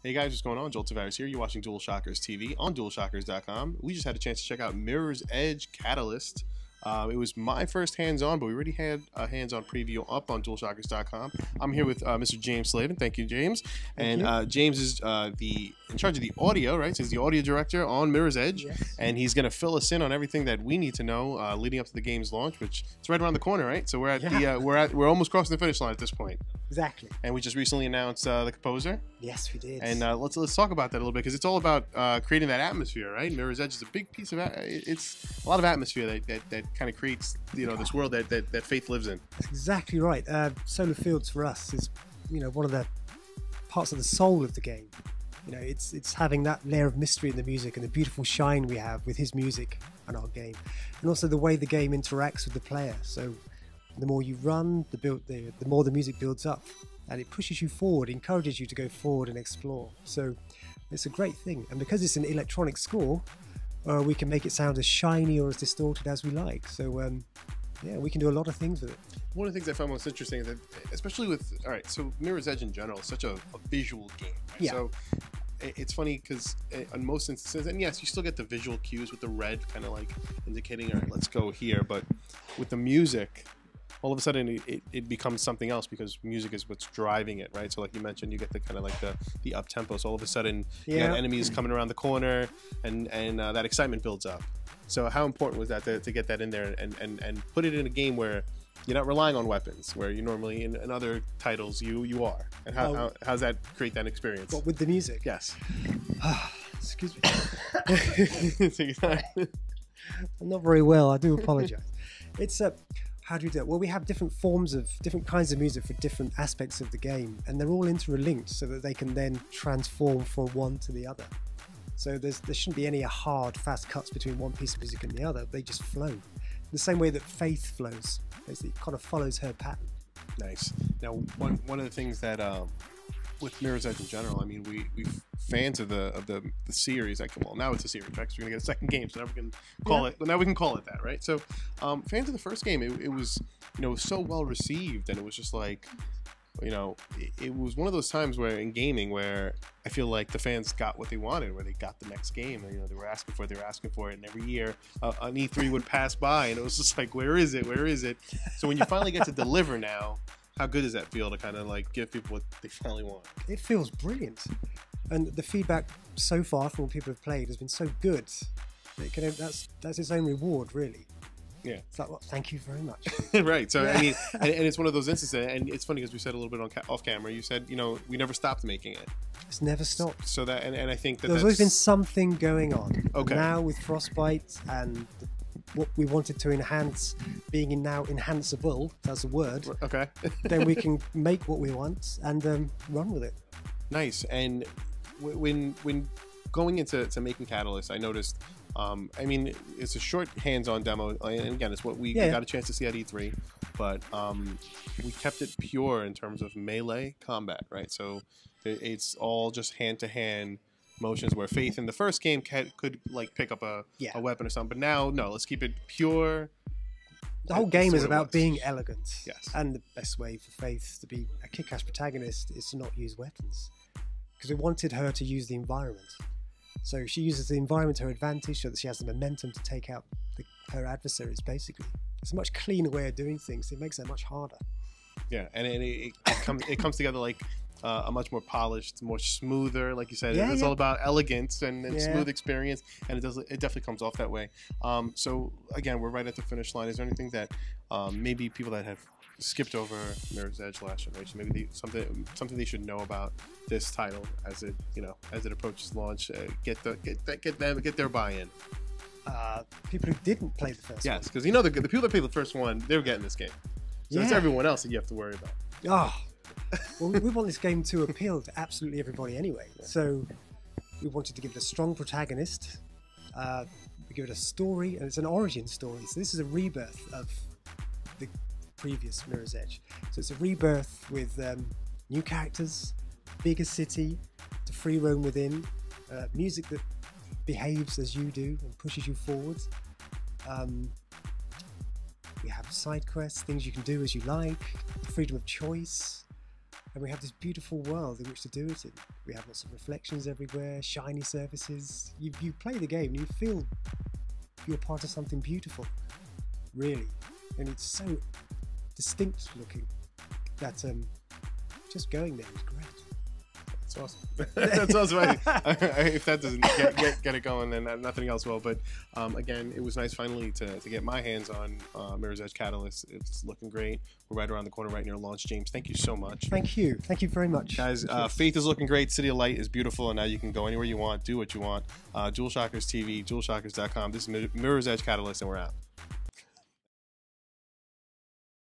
Hey guys, what's going on? Joel Tavares here. You're watching DualShockers TV on DualShockers.com. We just had a chance to check out Mirror's Edge Catalyst. It was my first hands-on, but we already had a hands-on preview up on DualShockers.com. I'm here with Mr. James Slavin. Thank you, James. And James is in charge of the audio, right? So he's the audio director on Mirror's Edge, yes. And he's going to fill us in on everything that we need to know leading up to the game's launch, which is right around the corner, right? So we're at we're almost crossing the finish line at this point. Exactly. And we just recently announced the composer. Yes, we did. And let's talk about that a little bit, because it's all about creating that atmosphere, right? Mirror's Edge is a big piece of it's a lot of atmosphere that kind of creates this world that Faith lives in. That's exactly right. Solar Fields for us is one of the parts of the soul of the game. It's having that layer of mystery in the music and the beautiful shine we have with his music and our game, and also the way the game interacts with the player. So the more you run, the more the music builds up, and it pushes you forward, encourages you to go forward and explore. So it's a great thing, and because it's an electronic score, we can make it sound as shiny or as distorted as we like. So yeah, we can do a lot of things with it. One of the things I found most interesting is that, especially with, so Mirror's Edge in general is such a visual game. Right? Yeah. So it's funny because on most instances, and yes, you still get the visual cues with the red kind of like indicating, all right, let's go here. But with the music, all of a sudden it becomes something else, because music is what's driving it, right? So like you mentioned, you get the kind of like the up tempo. So all of a sudden you got enemies coming around the corner, and that excitement builds up. So how important was that to get that in there and put it in a game where you're not relying on weapons, where you normally in other titles you are? And how's that create that experience? What, with the music? Yes. Excuse me. I'm not very well. I do apologize. It's how do you do it? Well, we have different kinds of music for different aspects of the game, and they're all interlinked so that they can then transform from one to the other. So there shouldn't be any hard, fast cuts between one piece of music and the other. They just flow. The same way that Faith flows. Basically, it kind of follows her pattern. Nice. Now, one of the things that with Mirror's Edge in general, I mean, we fans of the series. Well, now it's a series, right? So we're gonna get a second game, so now we can call it. Now we can call it that, right? So, fans of the first game, it was so well received, and it was just like, it was one of those times where in gaming where I feel like the fans got what they wanted, where they got the next game, and they were asking for it, and every year an E3 would pass by, and it was just like, where is it? So when you finally get to deliver now, how good does that feel to kind of like give people what they finally want? It feels brilliant, and the feedback so far from what people have played has been so good. That's its own reward, really. Yeah. It's like, well, thank you very much. Right. So, I mean, and it's one of those instances, and it's funny because we said a little bit off camera, you said, we never stopped making it. It's never stopped. So that, and I think that there's always been something going on. Okay. And now with Frostbite and what we wanted to enhance being now enhanceable, that's a word. Okay. Then we can make what we want and run with it. Nice. And when going into making Catalyst, I noticed, I mean, it's a short hands-on demo, and again, it's what we got a chance to see at E3, but we kept it pure in terms of melee combat, right? So it's all just hand-to-hand motions, where Faith in the first game could like pick up a weapon or something, but now, no, let's keep it pure. The whole game is about being elegant. Yes. And the best way for Faith to be a kick-ass protagonist is to not use weapons, because we wanted her to use the environment. So she uses the environment to her advantage, so that she has the momentum to take out her adversaries, basically. It's a much cleaner way of doing things. It makes it much harder. Yeah, and it comes together like a much more polished, more smoother, like you said. It's all about elegance and smooth experience, and it definitely comes off that way. So again, we're right at the finish line. Is there anything that maybe people that have skipped over Mirror's Edge last generation, maybe something they should know about this title as it approaches launch, get their buy-in? People who didn't play the first one. Yes, because the people that played the first one, they're getting this game. So it's everyone else that you have to worry about. Well, we want this game to appeal to absolutely everybody anyway. So we wanted to give it a strong protagonist. We give it a story, and it's an origin story. So this is a rebirth of the previous Mirror's Edge. So it's a rebirth with new characters, bigger city, to free roam within, music that behaves as you do and pushes you forward. We have side quests, things you can do as you like, freedom of choice. And we have this beautiful world in which to do it in. We have lots of reflections everywhere, shiny surfaces. You play the game and you feel you're part of something beautiful, really. And it's so distinct looking that just going there is great. That's awesome. That's awesome. If that doesn't get it going, then nothing else will. But again, it was nice finally to get my hands on Mirror's Edge Catalyst. It's looking great. We're right around the corner, right near launch. James, thank you so much. Thank you. Thank you very much. Guys, Faith is looking great. City of Light is beautiful, and now you can go anywhere you want, do what you want. DualShockers TV, DualShockers.com. This is Mirror's Edge Catalyst, and we're out.